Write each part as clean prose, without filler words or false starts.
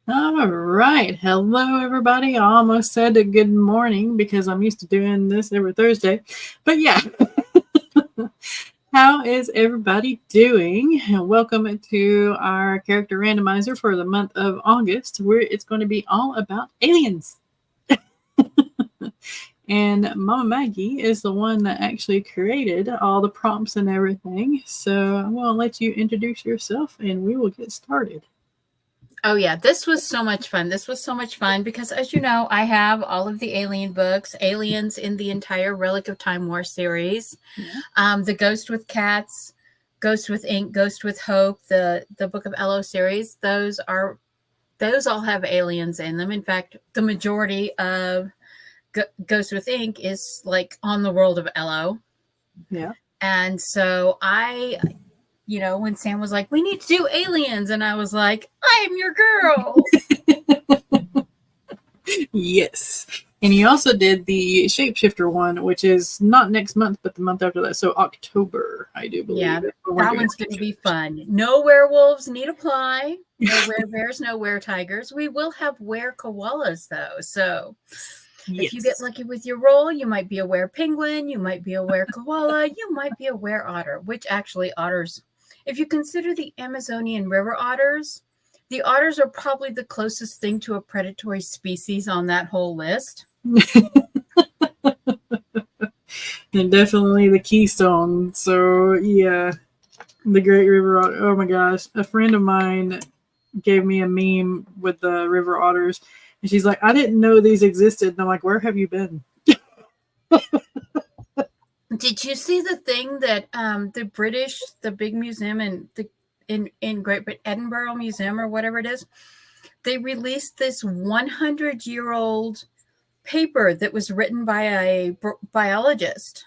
All right. Hello, everybody. I almost said a good morning because I'm used to doing this every Thursday. But yeah, how is everybody doing? And welcome to our character randomizer for the month of August, where it's going to be all about aliens. And Mama Maggie is the one that actually created all the prompts and everything. So I'm going to let you introduce yourself and we will get started. Oh, yeah. This was so much fun. This was so much fun because, as you know, I have all of the Alien books, Aliens in the entire Relic of Time War series, the Ghost with Cats, Ghost with Ink, Ghost with Hope, the Book of Elo series. Those all have aliens in them. In fact, the majority of Ghost with Ink is like on the world of Elo. Yeah. And so when Sam was like, we need to do aliens. And I was like, I am your girl. Yes. And he also did the Shapeshifter one, which is not next month, but the month after that. So October, I do believe. Yeah, that one's going to be fun. No werewolves need apply. No werebears, no were-tigers. We will have were-koalas, though. So if you get lucky with your roll, you might be a were-penguin, you might be a were-koala, you might be a were-otter, which actually otters, if you consider the Amazonian river otters, the otters are probably the closest thing to a predatory species on that whole list. And definitely the Keystone. So, yeah, the Great River Otter. Oh my gosh. A friend of mine gave me a meme with the river otters. And she's like, I didn't know these existed. And I'm like, where have you been? Did you see the thing that the British, the big museum in Great Britain, Edinburgh Museum or whatever it is, they released this 100-year-old paper that was written by a biologist.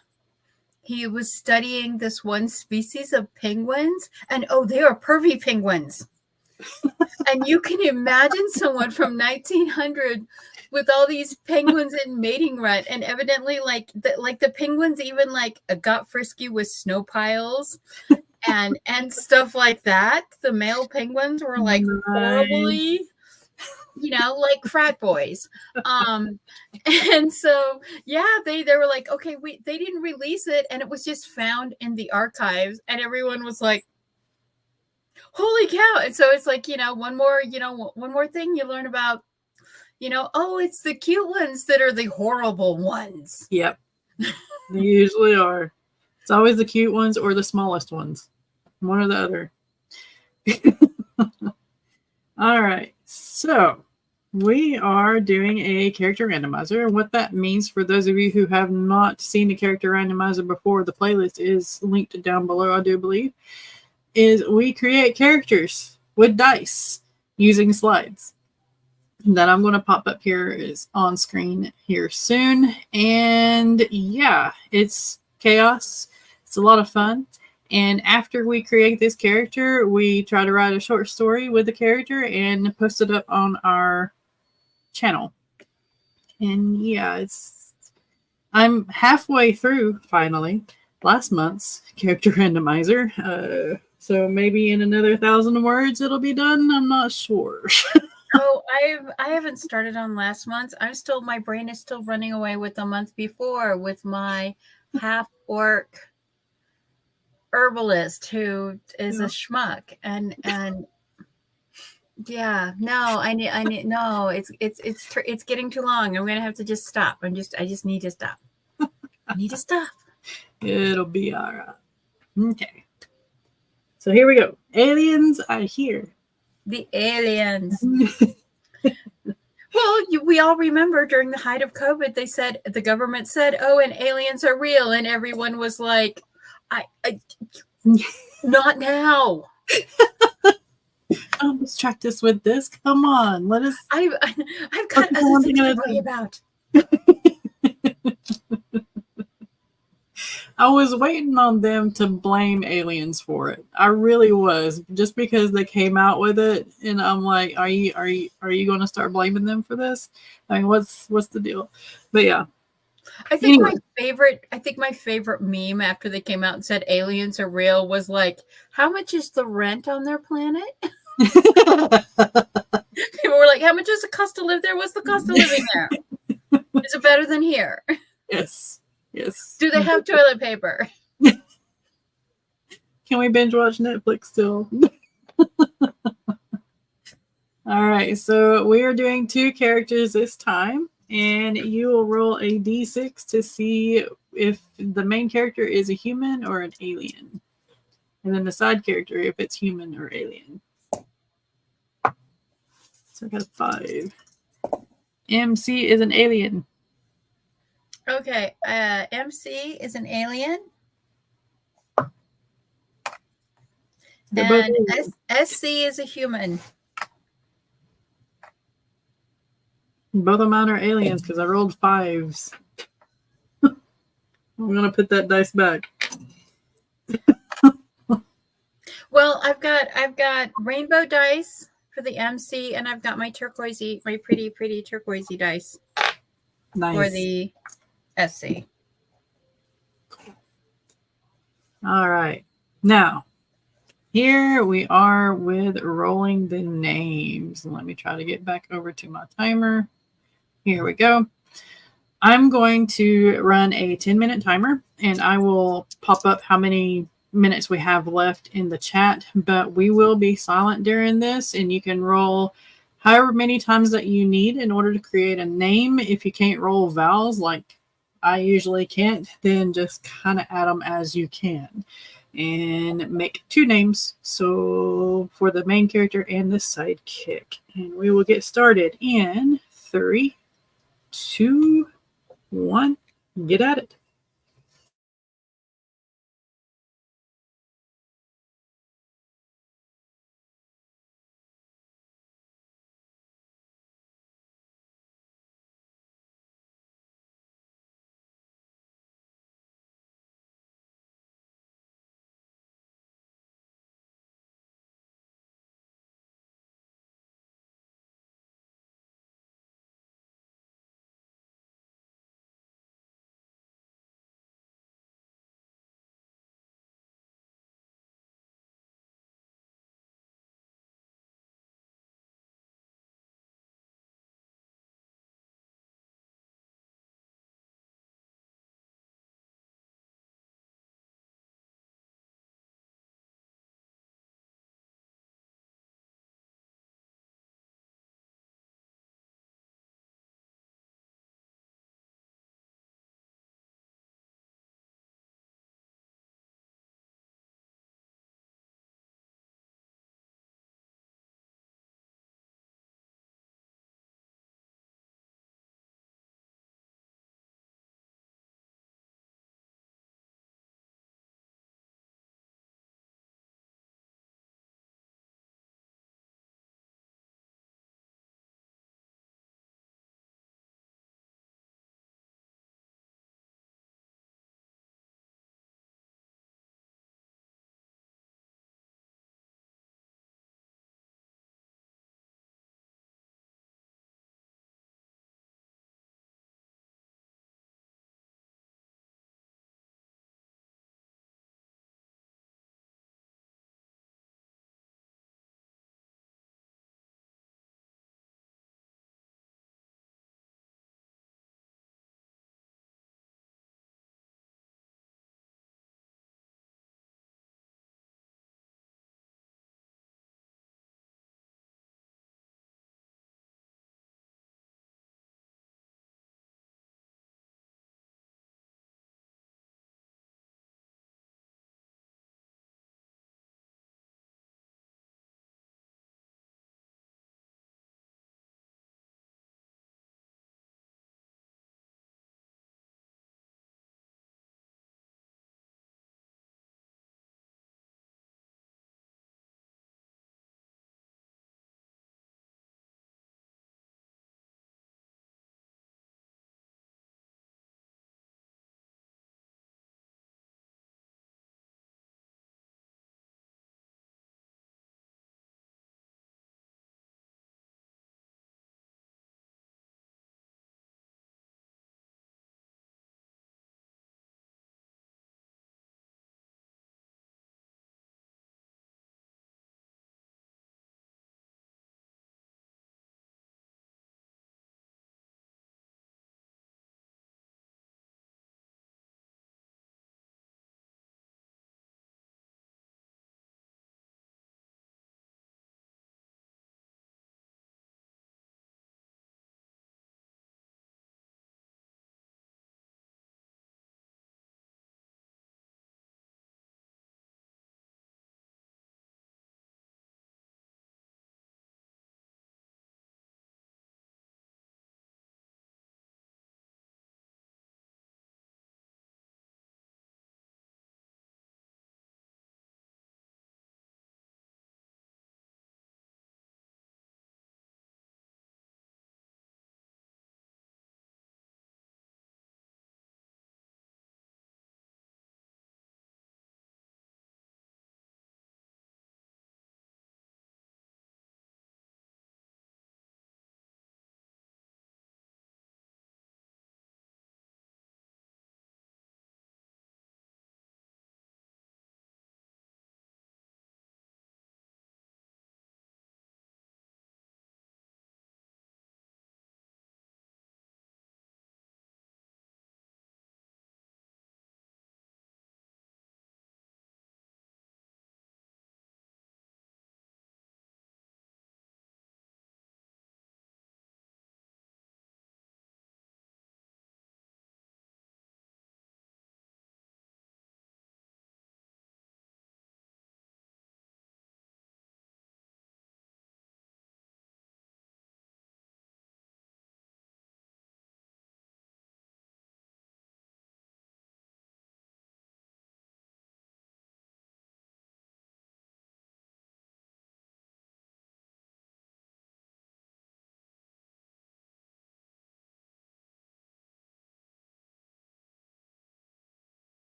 He was studying this one species of penguins, and they are pervy penguins. And you can imagine someone from 1900 with all these penguins in mating rut, and evidently like the penguins even got frisky with snow piles and stuff like that. The male penguins were like horribly, like frat boys. And so they were like, okay, they didn't release it, and it was just found in the archives, and everyone was like, holy cow. And so it's like, one more thing you learn about, it's the cute ones that are the horrible ones. Yep. They usually are. It's always the cute ones or the smallest ones. One or the other. All right. So we are doing a character randomizer. And what that means for those of you who have not seen the character randomizer before, the playlist is linked down below, I do believe, is we create characters with dice using slides that I'm going to pop up here is on screen here soon. And yeah, it's chaos. It's a lot of fun. And after we create this character, we try to write a short story with the character and post it up on our channel. And yeah, I'm halfway through finally last month's character randomizer. So maybe in another 1,000 words it'll be done. I'm not sure. I haven't started on last month's. My brain is still running away with the month before with my half-orc herbalist who is a schmuck. And yeah, no, I need no, it's getting too long. I'm gonna have to just stop. I just need to stop. I need to stop. It'll be all right. Okay. So here we go. Aliens are here. The aliens. Well, we all remember during the height of COVID, the government said, and aliens are real. And everyone was like, not now. Don't distract us with this. Come on. Let us. I've got other things to worry about. I was waiting on them to blame aliens for it. I really was, just because they came out with it, and I'm like, are you going to start blaming them for this? I mean, what's the deal? But yeah. I think my favorite meme after they came out and said aliens are real was like, how much is the rent on their planet? People were like, how much does it cost to live there? What's the cost of living there? Is it better than here? Yes. Yes. Do they have toilet paper? Can we binge watch Netflix still? All right, so we are doing 2 characters this time, and you will roll a d6 to see if the main character is a human or an alien. And then the side character, if it's human or alien. So I got a 5. MC is an alien. Okay, MC is an alien. They're both And aliens. SC is a human. Both of mine are aliens because I rolled 5s. I'm gonna put that dice back. Well, I've got rainbow dice for the MC, and I've got my turquoisey, my pretty turquoisey dice Nice. for the SC. All right. Now, here we are with rolling the names. Let me try to get back over to my timer. Here we go. I'm going to run a 10-minute timer, and I will pop up how many minutes we have left in the chat, but we will be silent during this, and you can roll however many times that you need in order to create a name. If you can't roll vowels like I usually can't, then just kind of add them as you can and make 2 names. So for the main character and the sidekick, and we will get started in 3, 2, 1. Get at it.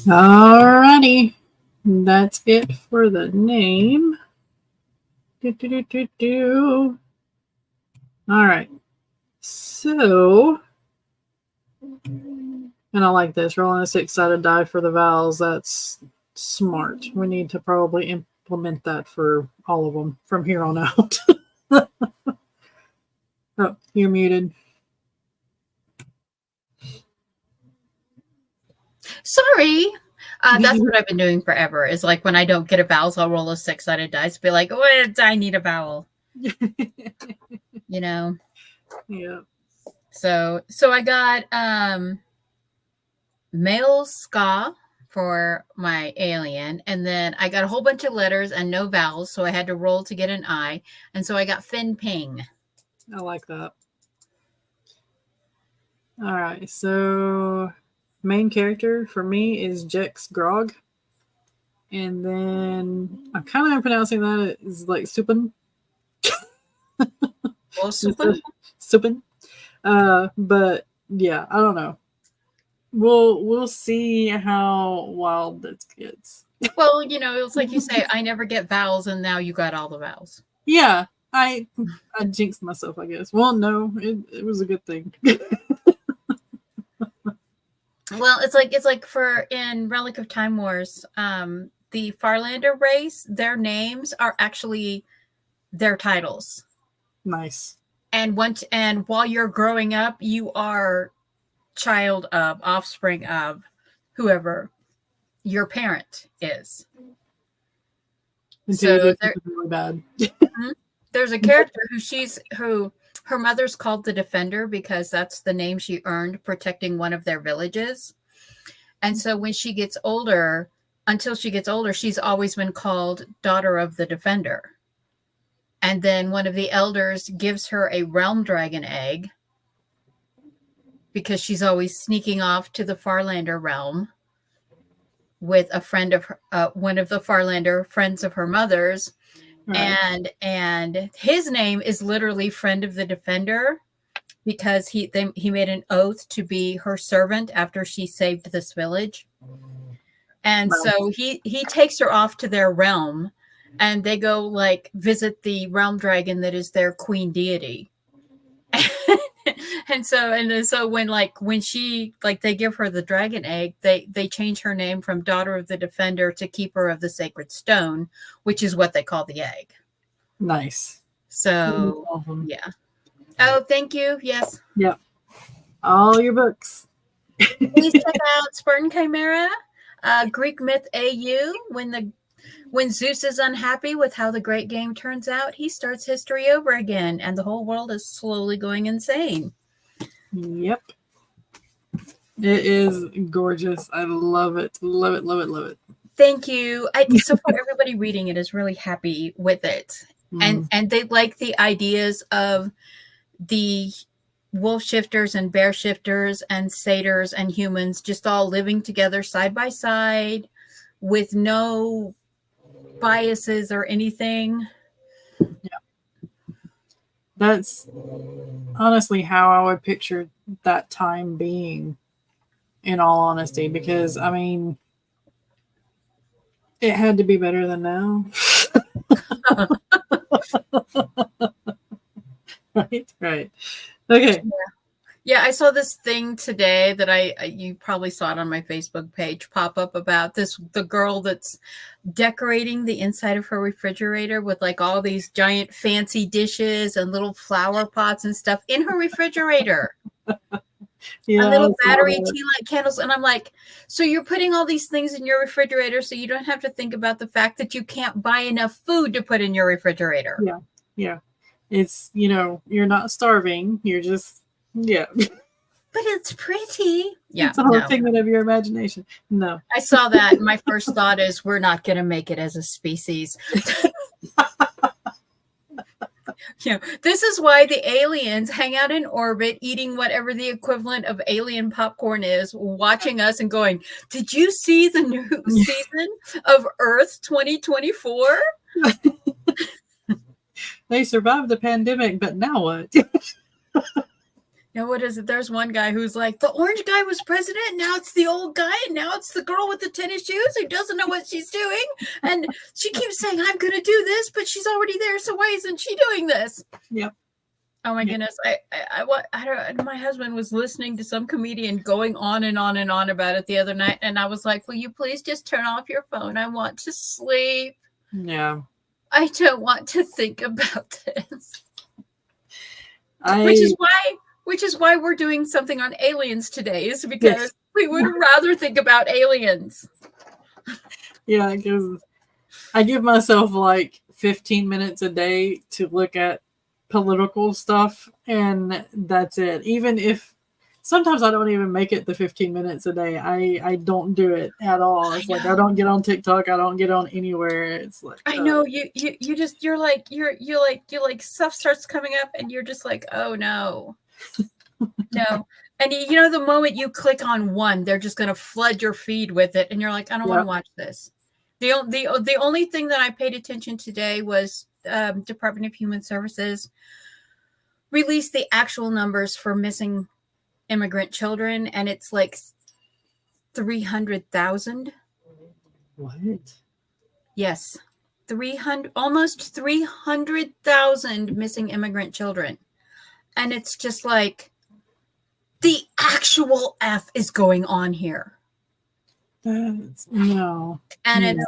Alrighty. That's it for the name. Alright. So, and I like this. Rolling a 6-sided die for the vowels. That's smart. We need to probably implement that for all of them from here on out. Oh, you're muted. Sorry. That's what I've been doing forever. Is like when I don't get a vowels, I'll roll a 6-sided dice. Be like, oh, I need a vowel. You know. Yeah. So I got male ska for my alien, and then I got a whole bunch of letters and no vowels, so I had to roll to get an I, and so I got Fin Ping. I like that. All right, so main character for me is Jex Grog, and then I'm kind of pronouncing that as like Supin. Well, Supin. Supin. But yeah, I don't know. We'll see how wild this gets. Well, you know, it's like you say, I never get vowels, and now you got all the vowels. Yeah, I jinxed myself, I guess. Well, no, it was a good thing. Well, it's like for in Relic of Time Wars, the Farlander race, their names are actually their titles. Nice. And while you're growing up, you are child of, offspring of whoever your parent is. So really bad. There's a character who her mother's called the Defender because that's the name she earned protecting one of their villages. And so when she gets older, until she gets older, she's always been called Daughter of the Defender. And then one of the elders gives her a realm dragon egg because she's always sneaking off to the Farlander realm with a friend of her, one of the Farlander friends of her mother's. Right. And his name is literally Friend of the Defender because he made an oath to be her servant after she saved this village. And wow. So he takes her off to their realm, and they go like visit the realm dragon that is their queen deity. and so when she they give her the dragon egg, they change her name from Daughter of the Defender to Keeper of the Sacred Stone, which is what they call the egg. Nice. So awesome. Yeah. Oh, thank you. Yes. Yep. All your books. Please check out Spartan Chimera, Greek Myth AU. When Zeus is unhappy with how the great game turns out, he starts history over again, and the whole world is slowly going insane. Yep. It is gorgeous. I love it. Love it, love it, love it. Thank you. So far, everybody reading it is really happy with it. And they like the ideas of the wolf shifters and bear shifters and satyrs and humans just all living together side by side with no biases or anything. Yeah. That's honestly how I would picture that time being, in all honesty, because I mean it had to be better than now. Right. Okay. Yeah, I saw this thing today that you probably saw it on my Facebook page pop up about the girl that's decorating the inside of her refrigerator with like all these giant fancy dishes and little flower pots and stuff in her refrigerator. Yeah, and little battery tea light candles. And I'm like, so you're putting all these things in your refrigerator so you don't have to think about the fact that you can't buy enough food to put in your refrigerator. Yeah. It's, you're not starving. You're just, yeah. But it's pretty. Yeah. It's a whole figment of your imagination. No. I saw that. And my first thought is we're not going to make it as a species. This is why the aliens hang out in orbit, eating whatever the equivalent of alien popcorn is, watching us and going, did you see the new season of Earth 2024? They survived the pandemic, but now what? Yeah, what is it? There's one guy who's like, the orange guy was president, now it's the old guy, and now it's the girl with the tennis shoes who doesn't know what she's doing. And she keeps saying, I'm going to do this, but she's already there, so why isn't she doing this? Yep. Oh my goodness. I don't, my husband was listening to some comedian going on and on and on about it the other night, and I was like, will you please just turn off your phone? I want to sleep. Yeah. I don't want to think about this. Which is why we're doing something on aliens today, is because we would rather think about aliens. Yeah, because I give myself like 15 minutes a day to look at political stuff, and that's it. Even if sometimes I don't even make it the 15 minutes a day. I don't do it at all. It's like I don't get on TikTok. I don't get on anywhere. It's like I know you just you're like stuff starts coming up and you're just like, oh no. No. And you know, the moment you click on one, they're just going to flood your feed with it, and you're like, I don't want to watch this. The only thing that I paid attention today was Department of Human Services released the actual numbers for missing immigrant children, and it's like 300,000. What? Yes, almost 300,000 missing immigrant children, and it's just like, the actual F is going on here. That's no. And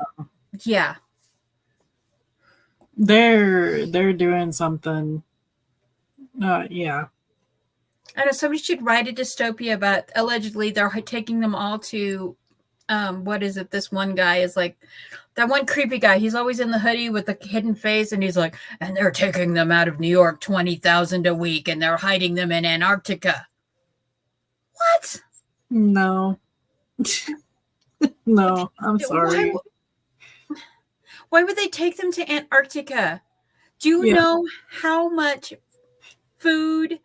it's yeah. They're doing something. Yeah. I know somebody should write a dystopia, but allegedly they're taking them all to what is it? This one guy is like that one creepy guy. He's always in the hoodie with the hidden face, and he's like, and they're taking them out of New York, 20,000 a week, and they're hiding them in Antarctica. What? No. No, I'm sorry. Why would they take them to Antarctica? Do you know how much food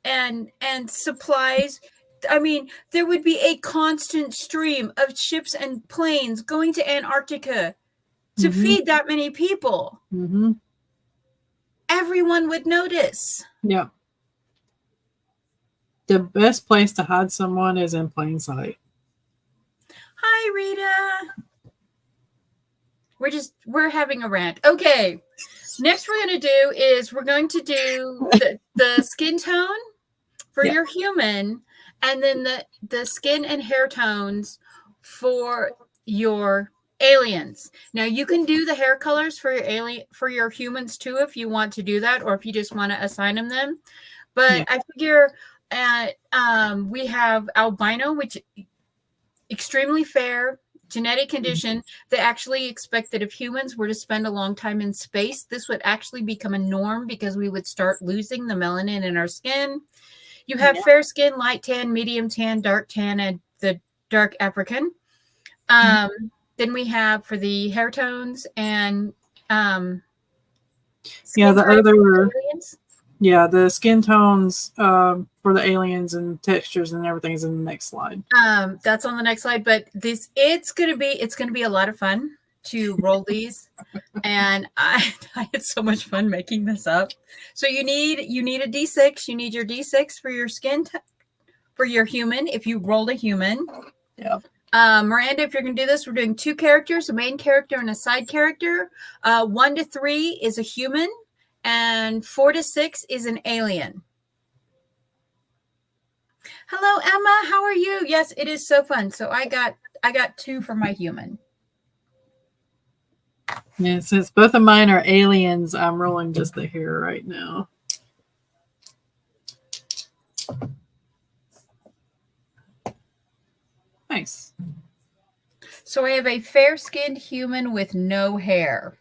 and supplies? I mean, there would be a constant stream of ships and planes going to Antarctica to feed that many people. Mm-hmm. Everyone would notice. Yeah. The best place to hide someone is in plain sight. Hi, Rita. We're having a rant. Okay. Next we're going to do is we're going to do the skin tone for your human, and then the skin and hair tones for your aliens. Now you can do the hair colors for your humans too if you want to do that, or if you just want to assign them. But I figure we have albino, which extremely fair genetic condition that actually expect that if humans were to spend a long time in space, this would actually become a norm because we would start losing the melanin in our skin. You have fair skin, light tan, medium tan, dark tan, and the dark African. Then we have for the hair tones and the skin tones for the aliens and textures and everything is in the next slide. That's on the next slide, but it's gonna be a lot of fun to roll these, and I had so much fun making this up. So you need a D6. You need your D6 for your skin for your human. If you rolled a human, Miranda, if you're gonna do this, we're doing 2 characters, a main character and a side character. 1 to 3 is a human, and 4 to 6 is an alien. Hello, Emma. How are you? Yes, it is so fun. So I got 2 for my human. Yeah, since both of mine are aliens, I'm rolling just the hair right now. Nice. So I have a fair-skinned human with no hair.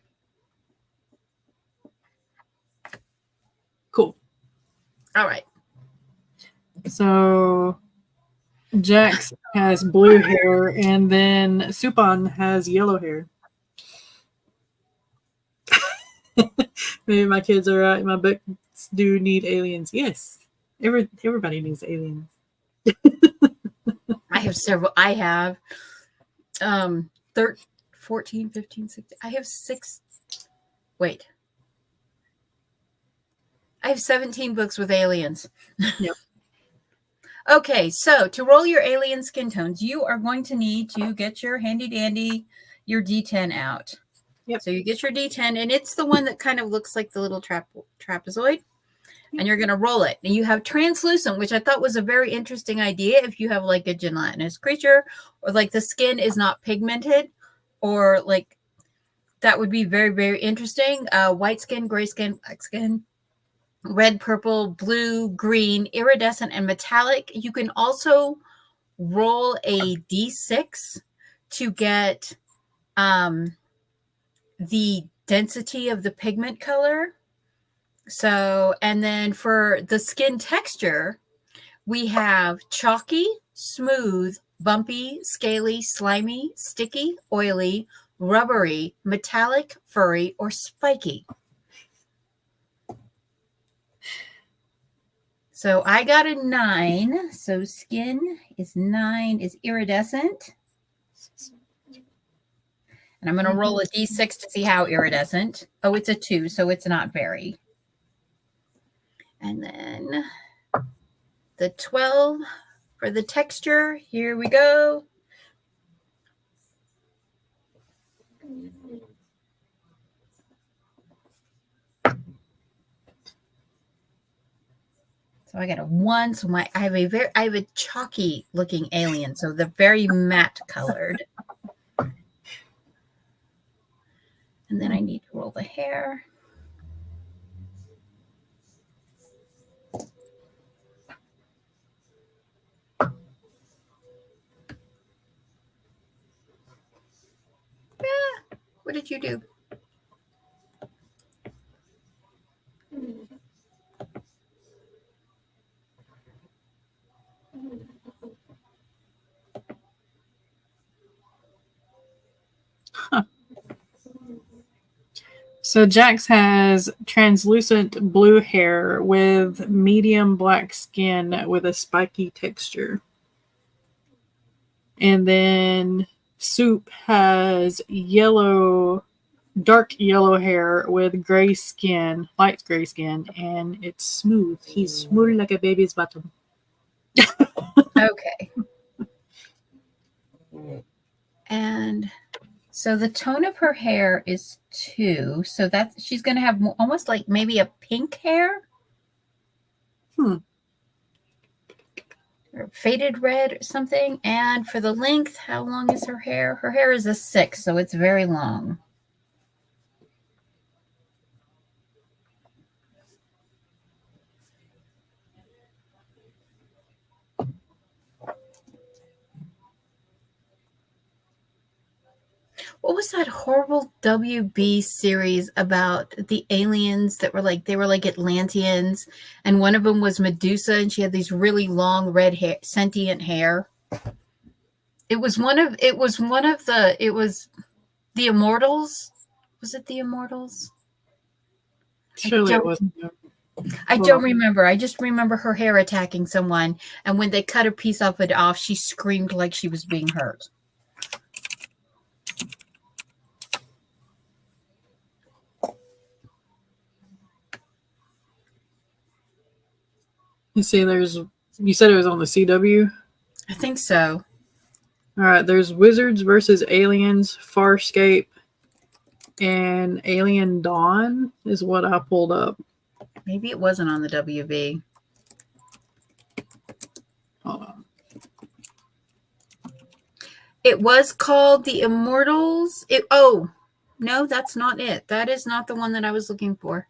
Cool. All right. So Jax has blue hair, and then Supon has yellow hair. Maybe my kids are right. My books do need aliens. Yes. Everybody needs aliens. I have several. I have 13, 14, 15, 16. I have 6. Wait. I have 17 books with aliens. Yep. Okay, so to roll your alien skin tones, you are going to need to get your handy dandy, your D10 out. Yep. So you get your D10, and it's the one that kind of looks like the little trapezoid, and you're going to roll it. And you have translucent, which I thought was a very interesting idea if you have like a gelatinous creature, or like the skin is not pigmented, or like that would be very, very interesting. White skin, gray skin, black skin, red, purple, blue, green, iridescent, and metallic. You can also roll a d6 to get the density of the pigment color. So, and then for the skin texture, we have chalky, smooth, bumpy, scaly, slimy, sticky, oily, rubbery, metallic, furry, or spiky. So I got a 9. So skin is 9, is iridescent. And I'm going to roll a d6 to see how iridescent. Oh, it's a 2, so it's not very. And then the 12 for the texture. Here we go. So I got a 1. So I have a chalky looking alien. So they're very matte colored. And then I need to roll the hair. What did you do? Huh. So Jax has translucent blue hair with medium black skin with a spiky texture. And then Soup has dark yellow hair with gray skin, light gray skin, and it's smooth. He's smooth like a baby's bottom. Okay. And so the tone of her hair is 2. So that's, she's going to have almost like maybe a pink hair. Or faded red or something. And for the length, how long is her hair? Her hair is a 6, so it's very long. What was that horrible WB series about the aliens that were like, they were like Atlanteans, and one of them was Medusa, and she had these really long red hair, sentient hair. It was the Immortals. Was it the Immortals? Surely it wasn't. I don't remember. I just remember her hair attacking someone, and when they cut a piece of it off, she screamed like she was being hurt. You see, you said it was on the CW? I think so. All right, there's Wizards versus Aliens, Farscape, and Alien Dawn is what I pulled up. Maybe it wasn't on the WB. Hold on. It was called The Immortals. Oh, no, that's not it. That is not the one that I was looking for.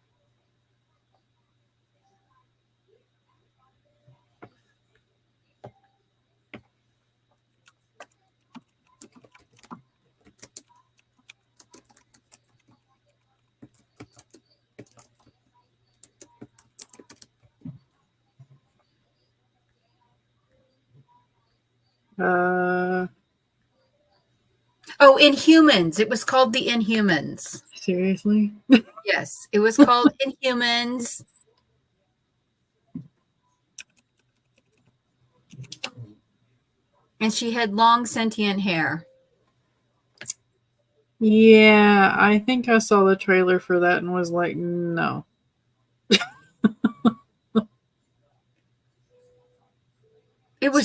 Oh, Inhumans. It was called The Inhumans. Seriously? Yes, it was called Inhumans. And she had long sentient hair. Yeah, I think I saw the trailer for that and was like, no.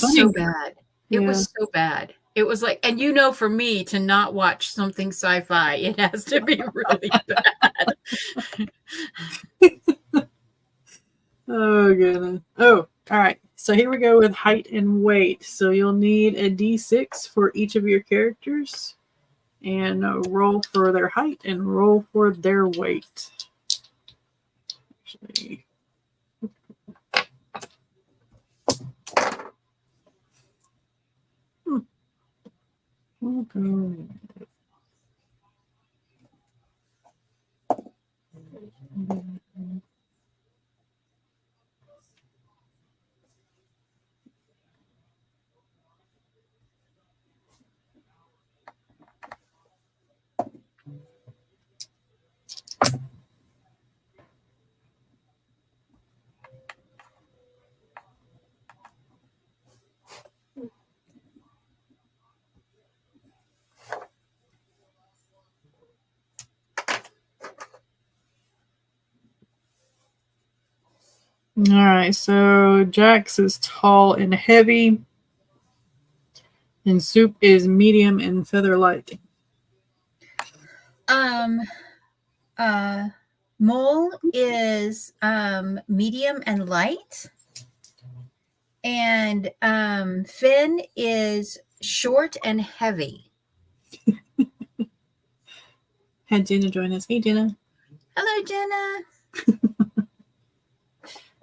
was funny. so bad. It Yeah. was so bad. It was like, and for me to not watch something sci-fi, it has to be really bad. Oh, goodness. Oh, all right. So here we go with height and weight. So you'll need a d6 for each of your characters and roll for their height and roll for their weight. Actually, okay. All right, so Jax is tall and heavy, and Soup is medium and feather light. Mole is medium and light, and Finn is short and heavy. Had Jenna join us. Hey, Jenna. Hello, Jenna.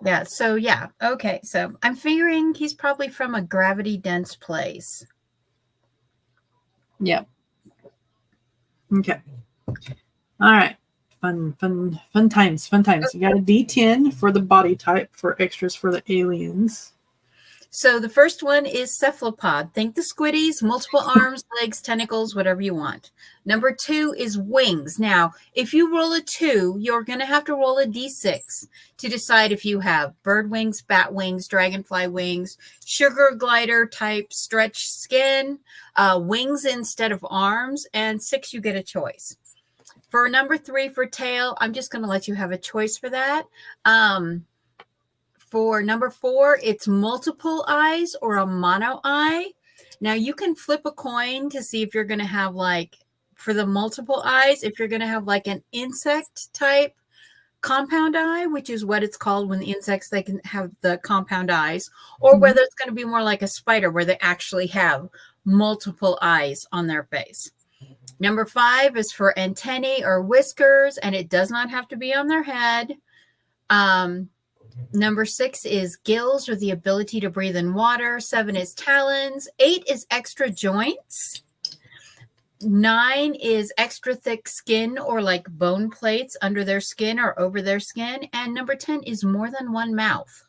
Yeah. Okay. So I'm figuring he's probably from a gravity dense place. Yep. Okay. All right. Fun times. Okay. You got a D10 for the body type for extras for the aliens. So the first one is cephalopod. Think the squiddies, multiple arms, legs, tentacles, whatever you want. Number 2 is wings. Now, if you roll a 2, you're going to have to roll a d6 to decide if you have bird wings, bat wings, dragonfly wings, sugar glider type stretch skin, wings instead of arms, and 6, you get a choice. For number 3 for tail, I'm just going to let you have a choice for that. For number 4, it's multiple eyes or a mono eye. Now you can flip a coin to see if you're going to have for the multiple eyes, if you're going to have an insect type compound eye, which is what it's called when the insects, they can have the compound eyes, or whether it's going to be more like a spider where they actually have multiple eyes on their face. Number 5 is for antennae or whiskers, and it does not have to be on their head. Number 6 is gills or the ability to breathe in water. 7 is talons. 8 is extra joints. 9 is extra thick skin or bone plates under their skin or over their skin. And number 10 is more than one mouth.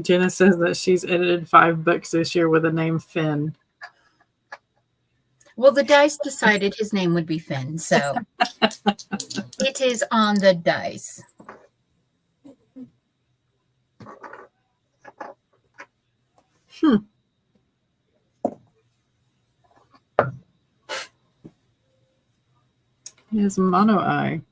Jenna says that she's edited 5 books this year with the name Finn. Well, the dice decided his name would be Finn, so it is on the dice. He has mono eye.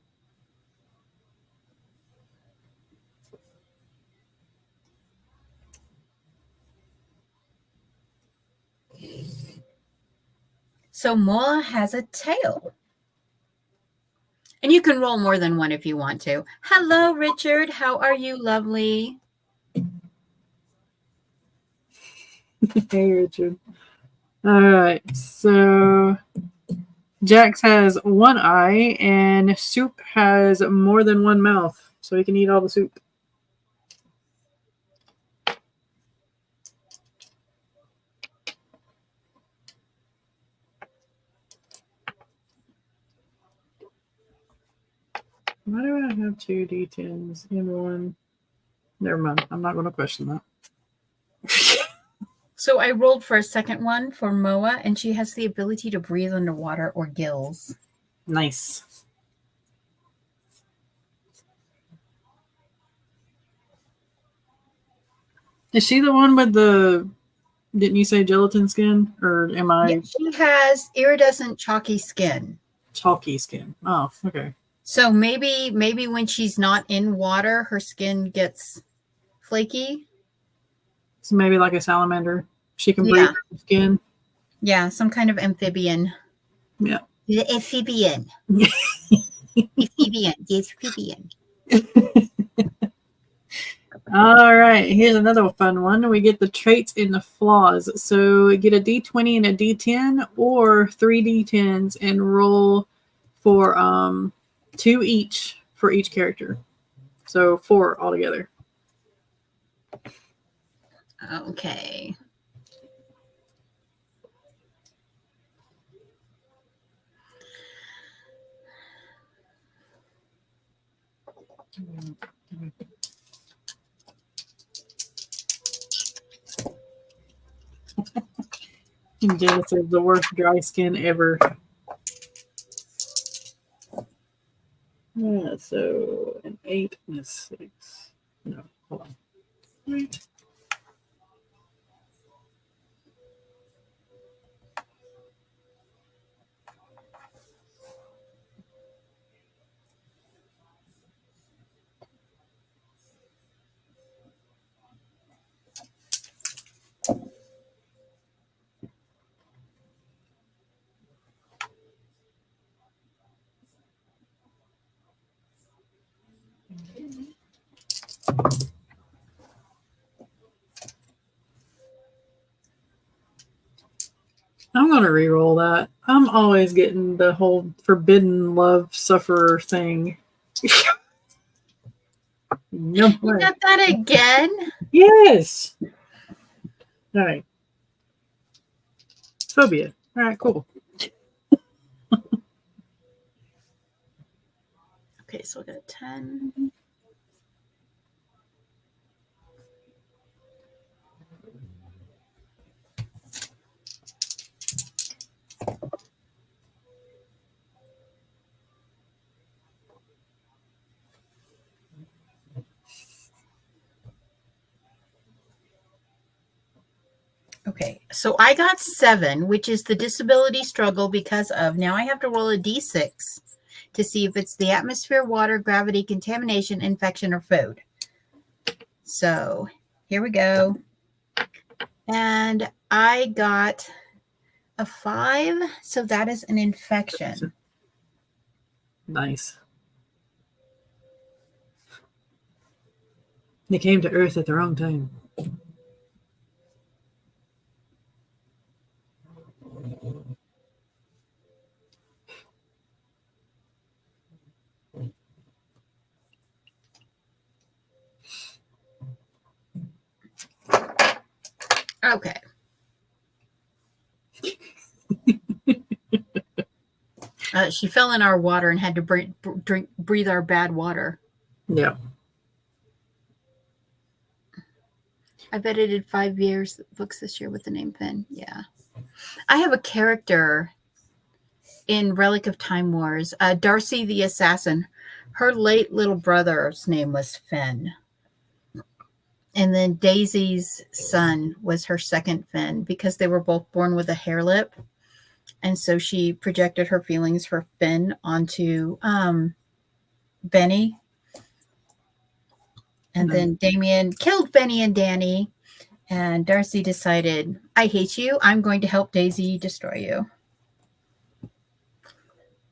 So Moa has a tail. And you can roll more than one if you want to. Hello, Richard. How are you, lovely? Hey, Richard. All right. So Jax has one eye and Soup has more than one mouth. So he can eat all the soup. Why do I have 2 D10s in one? Never mind. I'm not going to question that. So I rolled for a second one for Moa, and she has the ability to breathe underwater or gills. Nice. Is she the one with the, didn't you say gelatin skin? Or am I? Yeah, she has iridescent chalky skin. Chalky skin. Oh, okay. So maybe when she's not in water, her skin gets flaky. So maybe like a salamander. She can breathe through skin. Yeah, some kind of amphibian. Yeah. The amphibian. Amphibian. All right, here's another fun one. We get the traits and the flaws. So we get a D20 and a D10 or 3 D10s and roll for 2 each for each character. So 4 altogether. Okay. Janice is the worst dry skin ever. So an 8 and a 6. No, hold on. Right. I'm going to re-roll that. I'm always getting the whole forbidden love sufferer thing. No You got that again? Yes. All right. Phobia. All right, cool. Okay, so we got 10. Okay, so I got 7, which is the disability struggle because of, now I have to roll a d6 to see if it's the atmosphere, water, gravity, contamination, infection, or food. So here we go. And I got a 5, so that is an infection. Nice. They came to Earth at the wrong time. Okay. She fell in our water and had to breathe our bad water. Yeah. I've edited 5 years books this year with the name Finn. Yeah. I have a character in Relic of Time Wars, Darcy the Assassin. Her late little brother's name was Finn. And then Daisy's son was her second Finn because they were both born with a hair lip. And so she projected her feelings for Finn onto Benny. And then Damien killed Benny and Danny. And Darcy decided, I hate you. I'm going to help Daisy destroy you.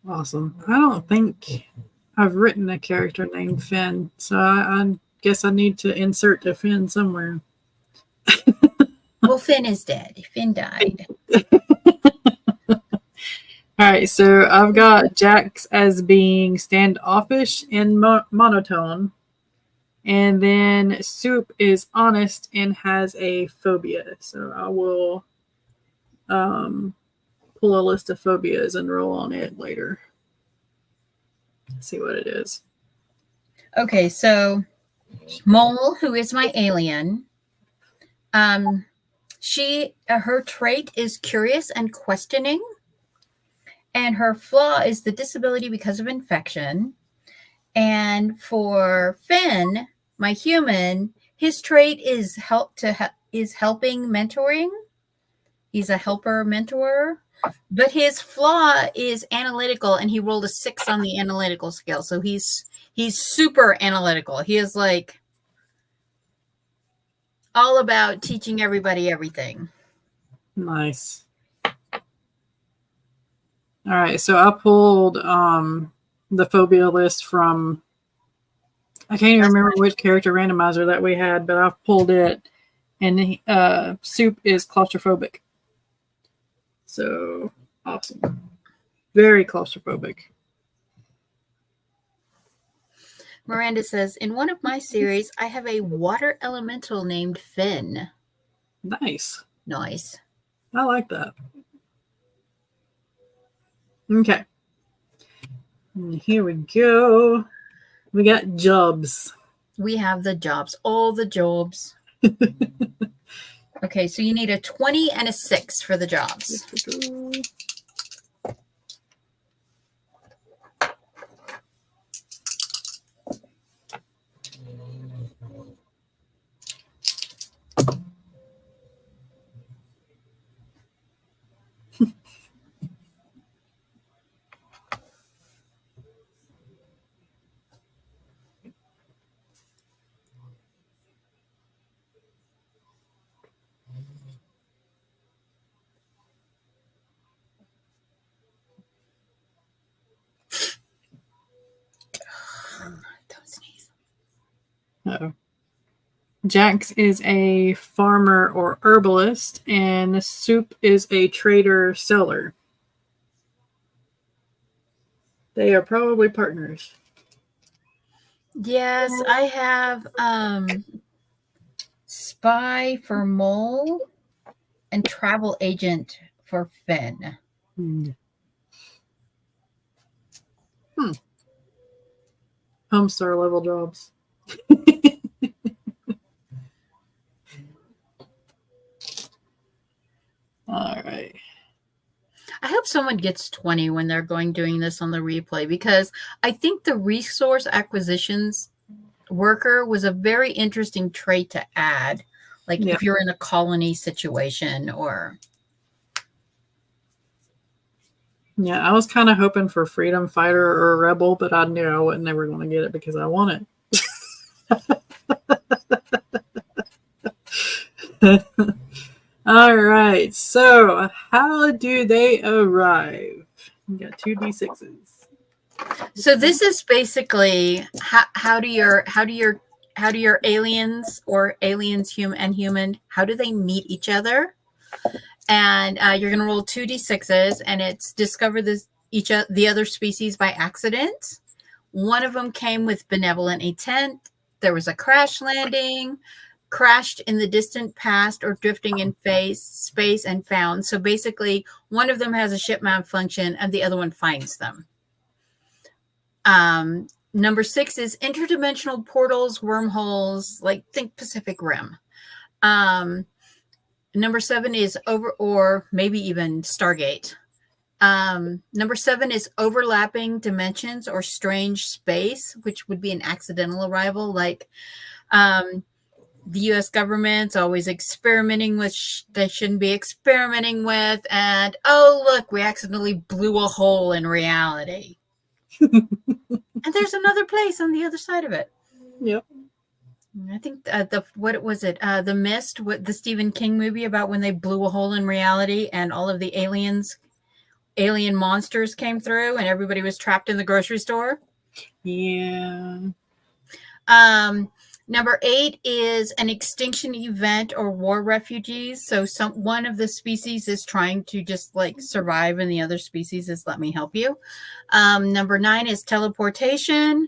Awesome. I don't think I've written a character named Finn, so I guess I need to insert a Finn somewhere. Well, Finn is dead. Finn died. All right, so I've got Jax as being standoffish and monotone. And then Soup is honest and has a phobia. So I will pull a list of phobias and roll on it later. See what it is. Okay, so Mole, who is my alien, her trait is curious and questioning. And her flaw is the disability because of infection. And for Finn, my human, his trait is helping mentoring. He's a helper mentor, but his flaw is analytical, and he rolled a 6 on the analytical scale. So he's super analytical. He is like All about teaching everybody everything. Nice. All right, so I pulled the phobia list from, I can't even remember which character randomizer that we had, but I've pulled it, and Soup is claustrophobic. So awesome. Very claustrophobic. Miranda says, in one of my series, I have a water elemental named Finn. Nice. Nice. I like that. Okay. And here we go. We got jobs. We have the jobs. All the jobs. Okay, so you need a 20 and a 6 for the jobs. Don't sneeze. Uh-oh. Jax is a farmer or herbalist, and Soup is a trader seller. They are probably partners. Yes, I have spy for Mole and travel agent for Finn. Homestar level jobs. All right. I hope someone gets 20 when they're doing this on the replay, because I think the resource acquisitions worker was a very interesting trait to add. Like if you're in a colony situation or. Yeah, I was kind of hoping for freedom fighter or rebel, but I knew I wasn't never going to get it because I want it. All right, so how do they arrive? We got 2d6s. So this is basically how do your aliens or aliens human, how do they meet each other? And you're going to roll 2d6s, and it's discover the other species by accident. One of them came with benevolent intent. There was a crash landing, crashed in the distant past, or drifting in space and found. So basically, one of them has a ship malfunction, and the other one finds them. Number 6 is interdimensional portals, wormholes, like think Pacific Rim. Number 7 is or maybe even Stargate. Number 7 is overlapping dimensions or strange space, which would be an accidental arrival. Like the U.S. government's always experimenting with they shouldn't be experimenting with. And, oh, look, we accidentally blew a hole in reality. And there's another place on the other side of it. Yep. I think what was it? The Mist, the Stephen King movie about when they blew a hole in reality and all of the alien monsters came through and everybody was trapped in the grocery store. Yeah. Number 8 is an extinction event or war refugees. So one of the species is trying to just like survive, and the other species is let me help you. Number 9 is teleportation.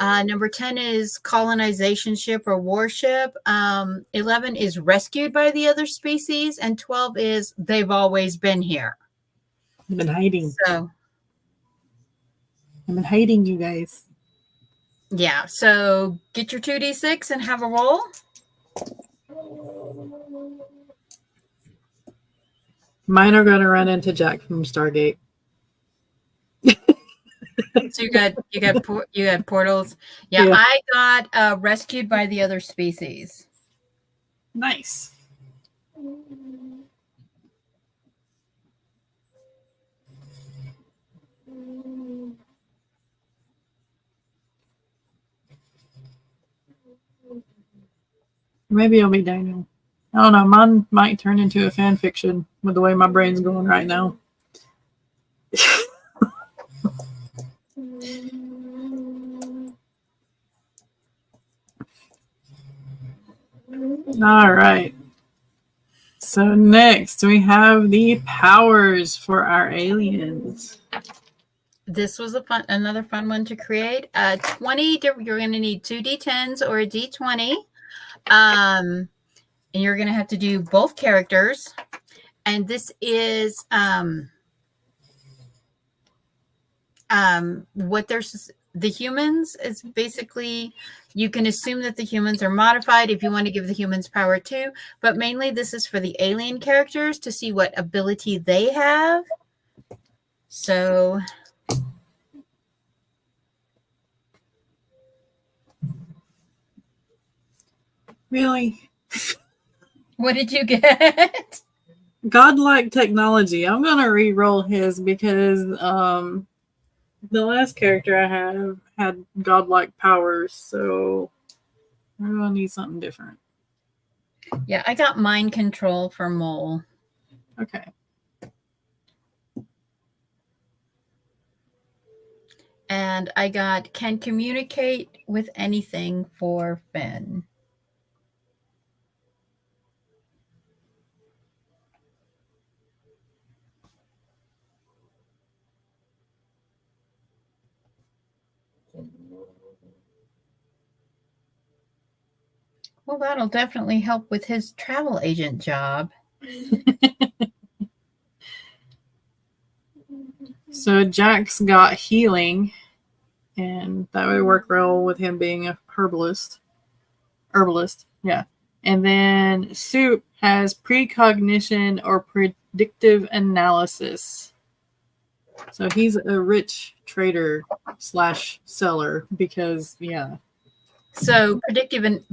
Number 10 is colonization ship or warship. 11 is rescued by the other species, and 12 is they've always been here. I've been hiding. So I've been hiding, you guys. Yeah, so get your 2d6 and have a roll. Mine are going to run into Jack from Stargate. So you got portals. Yeah, I got rescued by the other species. Nice. Maybe it'll be Daniel. I don't know. Mine might turn into a fan fiction with the way my brain's going right now. All right. So next we have the powers for our aliens. This was another fun one to create. 20. You're going to need 2 D10s or a D20. And you're going to have to do both characters. And this is what there's the humans is basically, you can assume that the humans are modified if you want to give the humans power too, but mainly this is for the alien characters to see what ability they have. So Really? what did you get? Godlike technology. I'm gonna re-roll his because the last character I have had godlike powers, so we're gonna need something different. Yeah, I got mind control for Mole. Okay. And I got can communicate with anything for Finn. Well, that'll definitely help with his travel agent job. So Jack's got healing, and that would work well with him being a herbalist. Yeah. And then Soup has precognition or predictive analysis. So he's a rich trader / seller because, yeah. So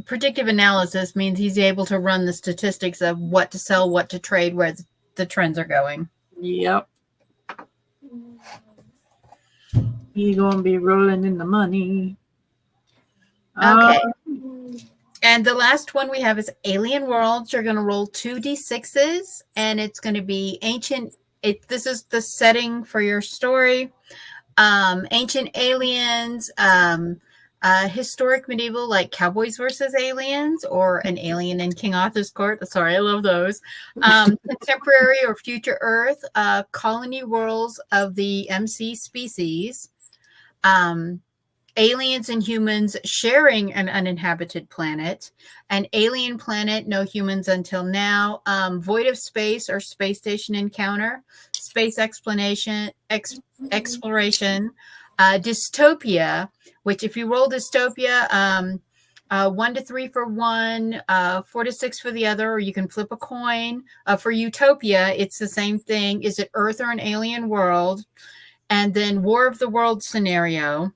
predictive analysis means he's able to run the statistics of what to sell, what to trade, where the trends are going. Yep. He's gonna be rolling in the money. Okay. And the last one we have is Alien Worlds. You're going to roll 2 D6s, and it's going to be ancient. This is the setting for your story. Ancient aliens, historic medieval, like Cowboys versus Aliens, or an alien in King Arthur's court. Sorry, I love those. Contemporary or future Earth, colony worlds of the MC species. Aliens and humans sharing an uninhabited planet, an alien planet, no humans until now, void of space or space station encounter, space exploration, dystopia, which if you roll dystopia, 1 to 3 for one, 4 to 6 for the other, or you can flip a coin. For utopia, it's the same thing. Is it Earth or an alien world? And then War of the Worlds scenario.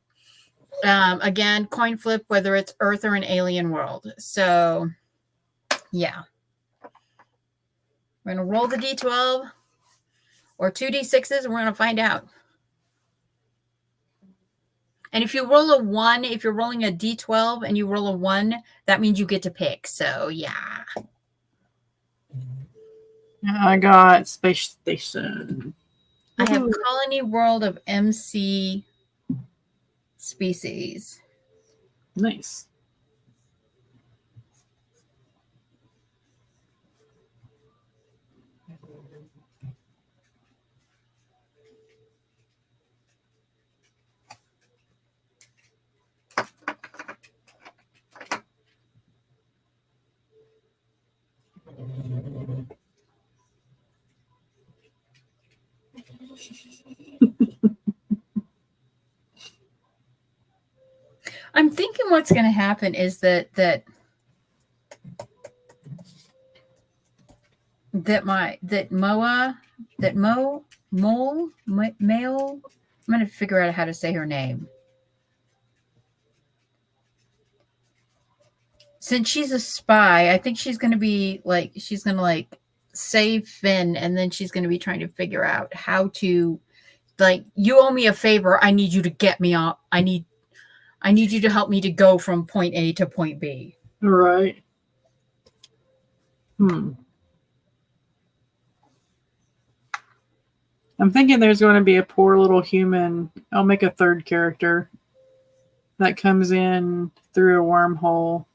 Again, coin flip, whether it's Earth or an alien world. So, yeah. We're going to roll the D12 or 2 D6s, and we're going to find out. And if you roll a 1, if you're rolling a D12 and you roll a 1, that means you get to pick. So, yeah. I got Space Station. I have Colony World of MC species. Nice. I'm thinking what's going to happen is that Mole, I'm going to figure out how to say her name. Since she's a spy, I think she's going to be like, she's going to like save Finn, and then she's going to be trying to figure out how to, like, you owe me a favor. I need you to get me off. I need you to help me to go from point A to point B. Right. I'm thinking there's going to be a poor little human. I'll make a third character that comes in through a wormhole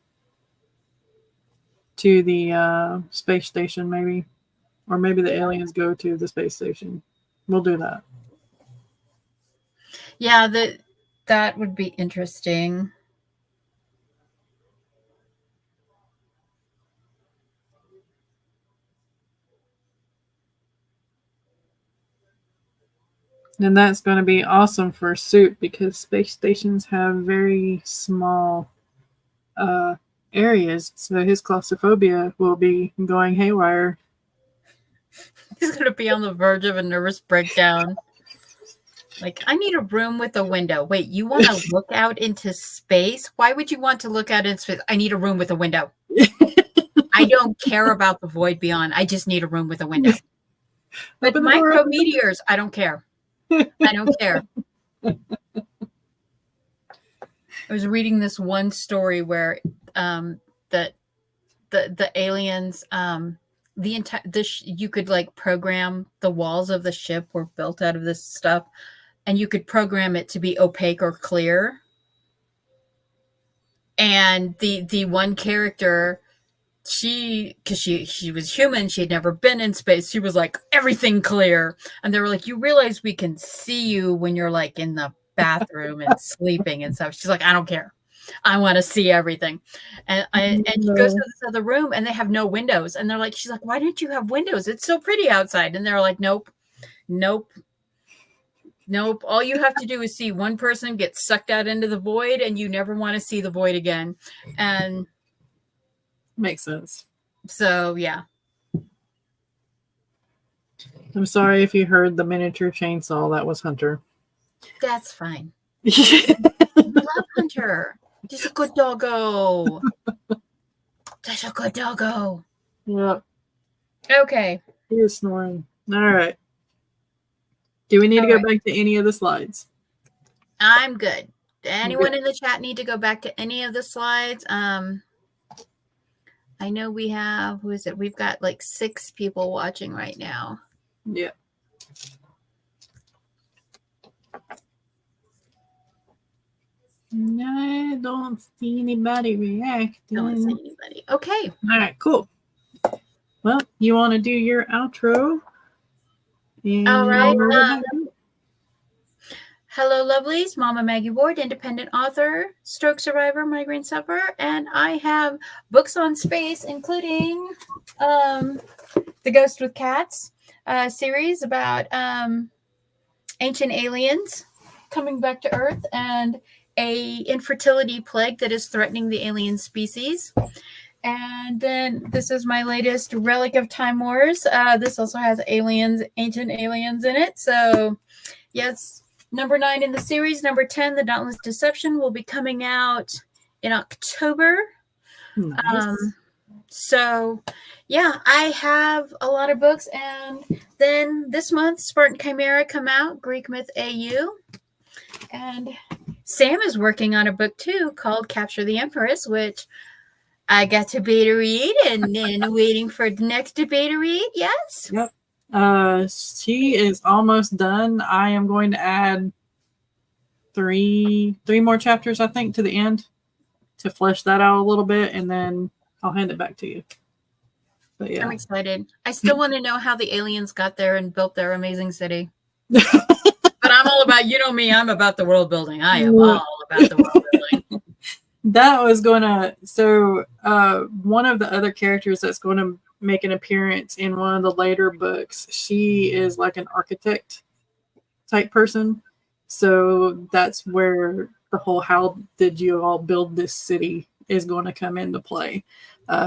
to the space station, maybe. Or maybe the aliens go to the space station. We'll do that. Yeah, that would be interesting. And that's going to be awesome for a suit because space stations have very small areas. So his claustrophobia will be going haywire. He's going to be on the verge of a nervous breakdown. Like, I need a room with a window. Wait, you want to look out into space? Why would you want to look out into space? I need a room with a window. I don't care about the void beyond. I just need a room with a window. But micrometeors, I don't care. I don't care. I was reading this one story where the aliens you could like program the walls of the ship were built out of this stuff, and you could program it to be opaque or clear. And the one character, because she was human, she had never been in space, she was like, everything clear. And they were like, you realize we can see you when you're like in the bathroom and sleeping and stuff. She's like, I don't care, I want to see everything. And she goes to this other room and they have no windows, and they're like, she's like, why didn't you have windows, it's so pretty outside? And they're like, nope, all you have to do is see one person get sucked out into the void, and you never want to see the void again. And makes sense. So, yeah. I'm sorry if you heard the miniature chainsaw. That was Hunter. That's fine. I love Hunter. He's a good doggo. That's a good doggo. Yep. Okay. He is snoring. All right. Do we need to go back to any of the slides? I'm good. Anyone in the chat need to go back to any of the slides? I know we have, who is it? We've got like 6 people watching right now. Yeah. No, I don't see anybody reacting. Don't see anybody. Okay. All right, cool. Well, you want to do your outro? All right. Hello, lovelies. Mama Maggie Ward, independent author, stroke survivor, migraine sufferer, and I have books on space, including The Ghost with Cats series about ancient aliens coming back to Earth and a infertility plague that is threatening the alien species. And then this is my latest Relic of Time Wars. This also has aliens, ancient aliens in it. So, yes. Number 9 in the series. Number 10, The Dauntless Deception, will be coming out in October. Nice. So, yeah, I have a lot of books. And then this month, Spartan Chimera come out, Greek Myth AU. And Sam is working on a book, too, called Capture the Empress, which I got to beta read and then waiting for the next beta read. Yes? Yep. She is almost done. I am going to add three more chapters, I think, to the end to flesh that out a little bit, and then I'll hand it back to you. But yeah, I'm excited. I still want to know how the aliens got there and built their amazing city. But I'm all about, you know me, I'm about the world building. I am all about the world building. That was gonna, so one of the other characters that's going to make an appearance in one of the later books, she is like an architect type person. So that's where the whole how did you all build this city is going to come into play.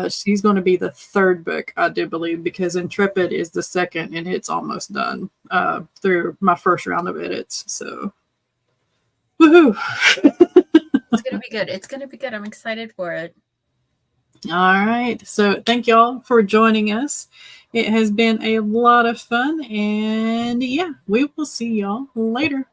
She's going to be the third book, I do believe, because Intrepid is the second, and it's almost done through my first round of edits. So, woohoo! It's going to be good. It's going to be good. I'm excited for it. All right. So thank y'all for joining us. It has been a lot of fun. And yeah, we will see y'all later.